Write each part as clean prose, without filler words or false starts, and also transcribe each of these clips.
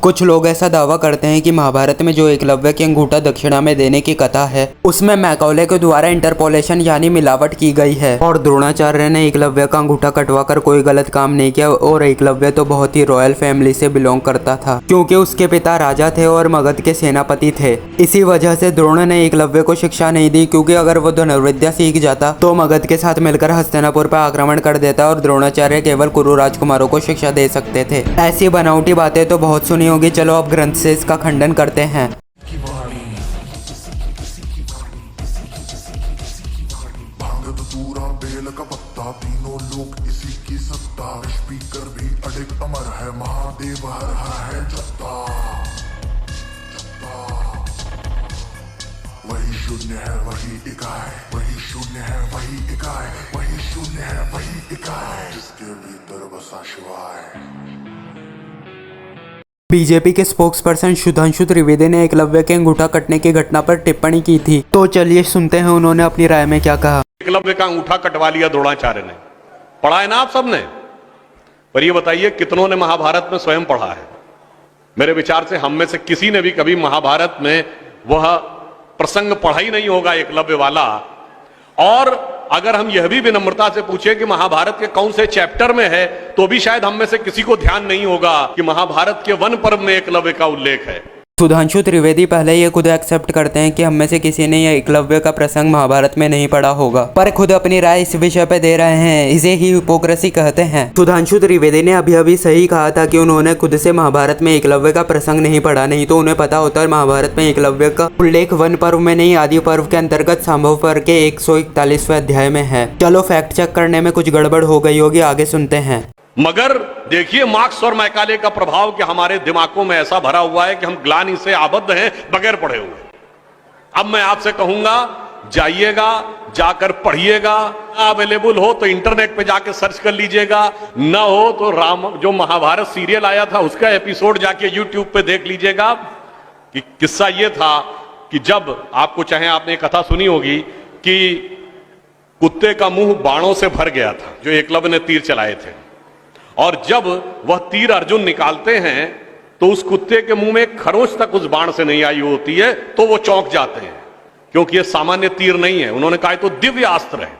कुछ लोग ऐसा दावा करते हैं कि महाभारत में जो एकलव्य की अंगूठा दक्षिणा में देने की कथा है उसमें मैकॉले के द्वारा इंटरपोलेशन यानी मिलावट की गई है और द्रोणाचार्य ने एकलव्य का अंगूठा कटवाकर कोई गलत काम नहीं किया और एकलव्य तो बहुत ही रॉयल फैमिली से बिलोंग करता था क्योंकि उसके पिता राजा थे और मगध के सेनापति थे। इसी वजह से द्रोण ने एकलव्य को शिक्षा नहीं दी क्योंकि अगर वो धनुर्विद्या सीख जाता तो मगध के साथ मिलकर हस्तिनापुर पर आक्रमण कर देता और द्रोणाचार्य केवल कुरु राजकुमारों को शिक्षा दे सकते थे। ऐसी बनावटी बातें तो बहुत सुनी होगी, चलो अब ग्रंथ से इसका खंडन करते हैं। बेल का पत्ता तीनों लोग इसी की सत्ता, स्पीकर भी अडिग अमर है, महादेव हर हर है जत्ता। वही शून्य है वही इकाई, वही शून्य है वही इकाई, वही शून्य है वही इकाई, जिसके भीतर बसा शिवाय। बीजेपी के स्पोक्स पर्सन सुधांशु त्रिवेदी ने एकलव्य के अंगूठा कटने की घटना पर टिप्पणी की थी, तो चलिए सुनते हैं उन्होंने अपनी राय में क्या कहा। एकलव्य का अंगूठा कटवा लिया द्रोणाचार्य ने, पढ़ा है ना आप सबने, पर ये बताइए कितनों ने महाभारत में स्वयं पढ़ा है? मेरे विचार से हम में से किसी ने भी कभी महाभारत में वह प्रसंग पढ़ा ही नहीं होगा एकलव्य वाला। और अगर हम यह भी विनम्रता से पूछे कि महाभारत के कौन से चैप्टर में है, तो भी शायद हम में से किसी को ध्यान नहीं होगा कि महाभारत के वन पर्व में एकलव्य का उल्लेख है। सुधांशु त्रिवेदी पहले ये खुद एक्सेप्ट करते हैं कि हम में से किसी ने यह एकलव्य का प्रसंग महाभारत में नहीं पढ़ा होगा, पर खुद अपनी राय इस विषय पे दे रहे हैं। इसे ही हिपोक्रेसी कहते हैं। सुधांशु त्रिवेदी ने अभी सही कहा था कि उन्होंने खुद से महाभारत में एकलव्य का प्रसंग नहीं पढ़ा, नहीं तो उन्हें पता होता है महाभारत में एकलव्य का उल्लेख वन पर्व में नहीं आदि पर्व के अंतर्गत संभव पर्व के 141वें अध्याय में है। चलो फैक्ट चेक करने में कुछ गड़बड़ हो गई होगी, आगे सुनते हैं। मगर देखिए मार्क्स और मैकाले का प्रभाव कि हमारे दिमागों में ऐसा भरा हुआ है कि हम ग्लानि से आबद्ध हैं बगैर पढ़े हुए। अब मैं आपसे कहूंगा, जाइएगा, जाकर पढ़िएगा, अवेलेबल हो तो इंटरनेट पे जाके सर्च कर लीजिएगा, ना हो तो राम जो महाभारत सीरियल आया था उसका एपिसोड जाके यूट्यूब पे देख लीजिएगा। कि किस्सा ये था कि जब आपको चाहे आपने कथा सुनी होगी कि कुत्ते का मुंह बाणों से भर गया था जो एकलव्य ने तीर चलाए थे, और जब वह तीर अर्जुन निकालते हैं तो उस कुत्ते के मुंह में खरोंच तक उस बाण से नहीं आई होती है, तो वो चौंक जाते हैं क्योंकि ये सामान्य तीर नहीं है। उन्होंने कहा तो दिव्य अस्त्र है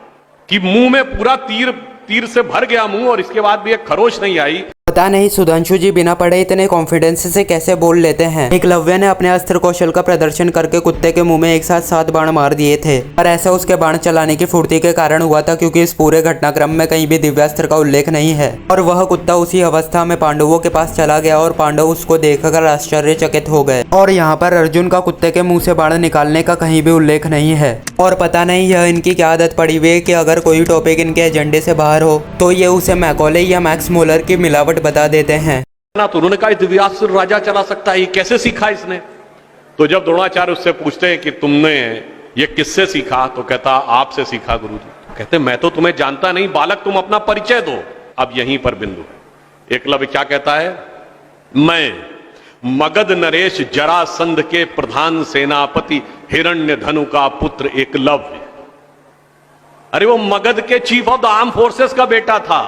कि मुंह में पूरा तीर से भर गया मुंह और इसके बाद भी एक खरोंच नहीं आई। पता नहीं सुधांशु जी बिना पढ़े इतने कॉन्फिडेंस से कैसे बोल लेते हैं। एकलव्य ने अपने अस्त्र कौशल का प्रदर्शन करके कुत्ते के मुंह में एक साथ 7 बाण मार दिए थे, पर ऐसा उसके बाण चलाने की फुर्ती के कारण हुआ था क्योंकि इस पूरे घटनाक्रम में कहीं भी दिव्यास्त्र का उल्लेख नहीं है। और वह कुत्ता उसी अवस्था में पांडवों के पास चला गया और पांडव उसको देखकर आश्चर्यचकित हो गए। और यहाँ पर अर्जुन का कुत्ते के मुंह से बाण निकालने का कहीं भी उल्लेख नहीं है। और पता नहीं यह इनकी क्या आदत पड़ी हुई है कि अगर कोई टॉपिक इनके एजेंडे से बाहर हो तो ये उसे मैकॉले या मैक्स मोलर की मिलावट बता देते हैं ना। तो उन्होंने कहा दिव्यास्त्र राजा चला सकता है, कैसे सीखा इसने? तो जब द्रोणाचार्य उससे पूछते हैं कि तुमने ये किससे सीखा, तो कहता आपसे सीखा गुरुजी। तो कहते मैं तो तुम्हें जानता नहीं बालक, तुम अपना परिचय दो। अब यहीं पर बिंदु है। एकलव्य क्या कहता है? मैं मगध नरेश जरासंध के प्रधान सेनापति हिरण्यधनु का पुत्र एकलव्य। अरे वो मगध के chief of the arm forces का बेटा था।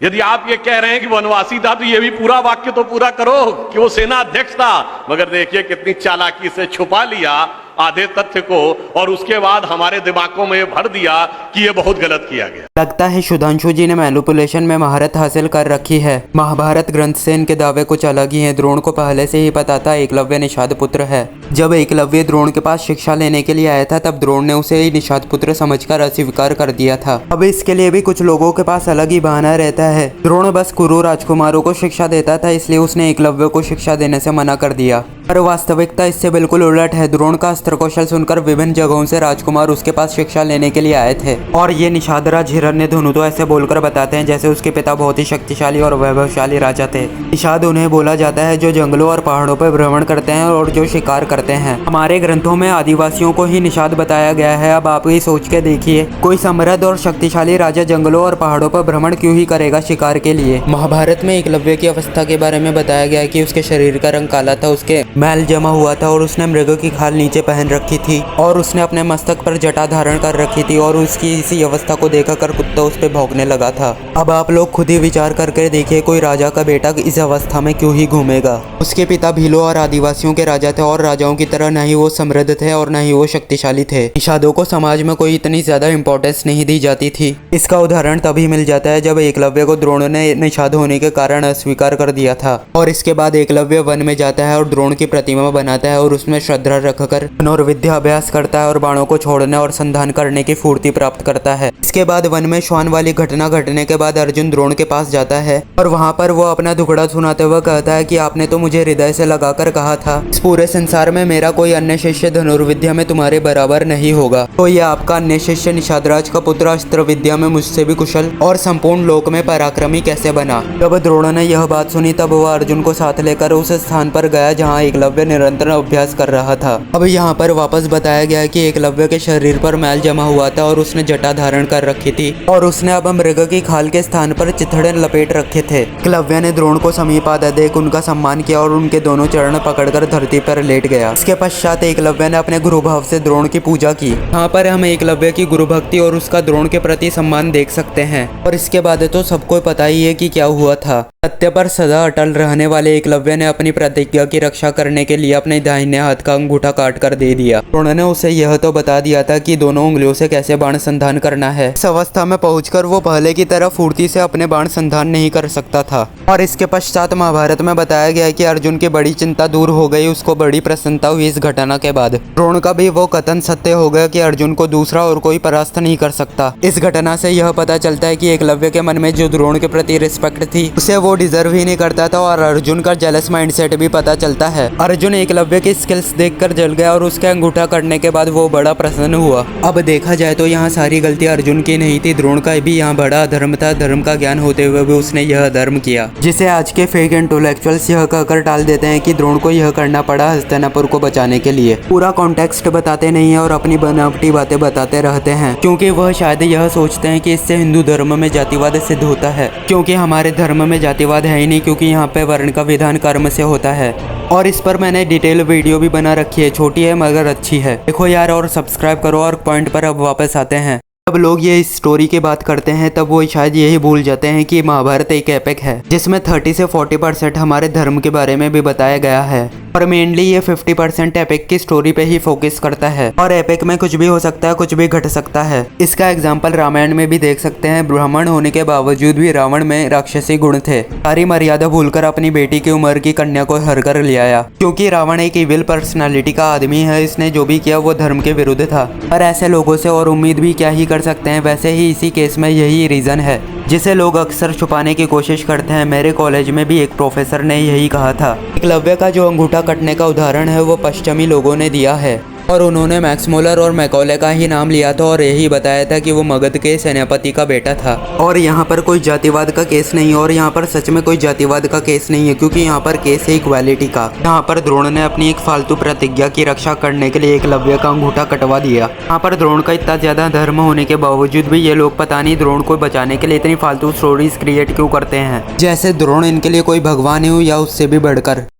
यदि आप ये कह रहे हैं कि वनवासी था तो ये भी पूरा वाक्य तो पूरा करो कि वो सेना अध्यक्ष था। मगर देखिए कितनी चालाकी से छुपा लिया आधे तथ्य को और उसके बाद हमारे दिमागों में भर दिया कि ये बहुत गलत किया गया। लगता है सुधांशु जी ने मैनिपुलेशन में महारत हासिल कर रखी है। महाभारत ग्रंथ से इनके दावे कुछ अलग ही हैं। द्रोण को पहले से ही पता था एकलव्य निषाद पुत्र है। जब एकलव्य द्रोण के पास शिक्षा लेने के लिए आया था तब द्रोण ने उसे ही निषाद पुत्र समझकर अस्वीकार कर दिया था। अब इसके लिए भी कुछ लोगों के पास अलग ही बहाना रहता है। द्रोण बस कुरु राजकुमारों को शिक्षा देता था, इसलिए उसने एकलव्य को शिक्षा देने से मना कर दिया, पर वास्तविकता इससे बिल्कुल उलट है। द्रोण का अस्त्र कौशल सुनकर विभिन्न जगहों से राजकुमार उसके पास शिक्षा लेने के लिए आए थे और ये निषादराज हिरण्यधनु तो ऐसे बोलकर बताते हैं जैसे उसके पिता बहुत ही शक्तिशाली और वैभवशाली राजा थे। निषाद उन्हें बोला जाता है जो जंगलों और पहाड़ों पर भ्रमण करते हैं और जो शिकार करते हैं। हमारे ग्रंथों में आदिवासियों को ही निषाद बताया गया है। अब आप ही सोच के देखिए, कोई समृद्ध और शक्तिशाली राजा जंगलों और पहाड़ों पर भ्रमण क्यों ही करेगा शिकार के लिए? महाभारत में एकलव्य की अवस्था के बारे में बताया गया है कि उसके शरीर का रंग काला था, उसके मैल जमा हुआ था और उसने मृग की खाल नीचे पहन रखी थी और उसने अपने मस्तक पर जटा धारण कर रखी थी और उसकी इसी अवस्था को देखकर कुत्ता उस पर भौंकने लगा था। अब आप लोग खुद ही विचार करके देखिए, कोई राजा का बेटा इस अवस्था में क्यों ही घूमेगा। उसके पिता भीलों और आदिवासियों के राजा थे और राजाओं की तरह न ही वो समृद्ध थे और न ही वो शक्तिशाली थे। निषादों को समाज में कोई इतनी ज्यादा इंपॉर्टेंस नहीं दी जाती थी। इसका उदाहरण तभी मिल जाता है जब एकलव्य को द्रोण ने निषाद होने के कारण अस्वीकार कर दिया था और इसके बाद एकलव्य वन में जाता है और द्रोण की प्रतिमा बनाता है और उसमें श्रद्धा रखकर धनुर्विद्या अभ्यास करता है और बाणों को छोड़ने और संधान करने की फूर्ति प्राप्त करता है। इसके बाद वन में श्वान वाली घटना घटने के बाद अर्जुन द्रोण के पास जाता है और वहाँ पर वो अपना दुखड़ा सुनाते हुए कहता है कि आपने तो मुझे हृदय से लगाकर कहा था, इस पूरे संसार में मेरा कोई अन्य शिष्य धनुर्विद्या में तुम्हारे बराबर नहीं होगा। तो ये आपका अन्य शिष्य निषादराज का पुत्र अस्त्र विद्या में मुझसे भी कुशल और संपूर्ण लोक में पराक्रमी कैसे बना। जब द्रोण ने यह बात सुनी तब वह अर्जुन को साथ लेकर उस स्थान पर गया जहाँ एकलव्य निरंतर अभ्यास कर रहा था। अब यहाँ पर वापस बताया गया कि एकलव्य के शरीर पर मैल जमा हुआ था और उसने जटा धारण कर रखी थी और उसने अब मृग की खाल के स्थान पर चिथड़े लपेट रखे थे। एकलव्य ने द्रोण को समीप आते देख उनका सम्मान किया और उनके दोनों चरण पकड़कर धरती पर लेट गया। इसके पश्चात एकलव्य ने अपने गुरु भाव से द्रोण की पूजा की। यहाँ पर हम एकलव्य की गुरु भक्ति और उसका द्रोण के प्रति सम्मान देख सकते हैं। और इसके बाद तो सबको पता ही है कि क्या हुआ था। सत्य पर सदा अटल रहने वाले एकलव्य ने अपनी प्रतिज्ञा की रक्षा करने के लिए अपने दाहिने हाथ का अंगूठा काट कर दे दिया। द्रोण ने उसे यह तो बता दिया था कि दोनों उंगलियों से कैसे बाण संधान करना है। इस अवस्था में पहुंचकर वो पहले की तरह फुर्ती से अपने बाण संधान नहीं कर सकता था। और इसके पश्चात महाभारत में बताया गया कि अर्जुन की बड़ी चिंता दूर हो गई, उसको बड़ी प्रसन्नता हुई इस घटना के बाद। द्रोण का भी वो कथन सत्य हो गया कि अर्जुन को दूसरा और कोई परास्त नहीं कर सकता। इस घटना से यह पता चलता है कि एकलव्य के मन में जो द्रोण के प्रति रिस्पेक्ट थी उसे वो डिजर्व ही नहीं करता था और अर्जुन का जेलस माइंडसेट भी पता चलता है। अर्जुन एकलव्य की स्किल्स देखकर जल गया और उसके अंगूठा करने के बाद वो बड़ा प्रसन्न हुआ। अब देखा जाए तो यहाँ सारी गलती अर्जुन की नहीं थी, द्रोण का भी यहाँ बड़ा अधर्म था। धर्म का ज्ञान होते हुए भी उसने यह अधर्म किया, जिसे आज के फेक इंटेलेक्चुअल्स यह कहकर टाल देते हैं कि द्रोण को यह करना पड़ा हस्तिनापुर को बचाने के लिए। पूरा कॉन्टेक्स्ट बताते नहीं है और अपनी बनावटी बातें बताते रहते हैं, क्योंकि वह शायद यह सोचते हैं कि इससे हिंदू धर्म में जातिवाद सिद्ध होता है, क्योंकि हमारे धर्म में जातिवाद है ही नहीं, क्योंकि यहाँ पे वर्ण का विधान कर्म से होता है। और इस पर मैंने डिटेल वीडियो भी बना रखी है, छोटी है मगर अच्छी है, देखो यार और सब्सक्राइब करो। और पॉइंट पर अब वापस आते हैं। जब लोग ये इस स्टोरी की बात करते हैं तब वो शायद यही भूल जाते हैं कि महाभारत एक एपिक है जिसमें 30 से 40% हमारे धर्म के बारे में भी बताया गया है और मेनली ये 50% एपिक की स्टोरी पे ही फोकस करता है। और एपिक में कुछ भी हो सकता है, कुछ भी घट सकता है। इसका एग्जाम्पल रामायण में भी देख सकते हैं। ब्राह्मण होने के बावजूद भी रावण में राक्षसी गुण थे। सारी मर्यादा भूलकर अपनी बेटी की उम्र की कन्या को हर कर ले आया, क्योंकि रावण एक इविल पर्सनालिटी का आदमी है। इसने जो भी किया वो धर्म के विरुद्ध था। पर ऐसे लोगों से और उम्मीद भी क्या ही कर सकते हैं। वैसे ही इसी केस में यही रीजन है जिसे लोग अक्सर छुपाने की कोशिश करते हैं। मेरे कॉलेज में भी एक प्रोफेसर ने यही कहा था। एकलव्य का जो अंगूठा कटने का उदाहरण है वो पश्चिमी लोगों ने दिया है और उन्होंने मैक्स मोलर और मैकॉले का ही नाम लिया था और यही बताया था कि वो मगध के सेनापति का बेटा था। और यहाँ पर कोई जातिवाद का केस नहीं है और यहाँ पर सच में कोई जातिवाद का केस नहीं है, क्योंकि यहाँ पर केस है इक्वालिटी का। यहाँ पर द्रोण ने अपनी एक फालतू प्रतिज्ञा की रक्षा करने के लिए एकलव्य का अंगूठा कटवा दिया। यहाँ पर द्रोण का इतना ज्यादा धर्म होने के बावजूद भी ये लोग पता नहीं द्रोण को बचाने के लिए इतनी फालतू स्टोरीज क्रिएट क्यों करते हैं, जैसे द्रोण इनके लिए कोई भगवान हो या उससे भी बढ़कर।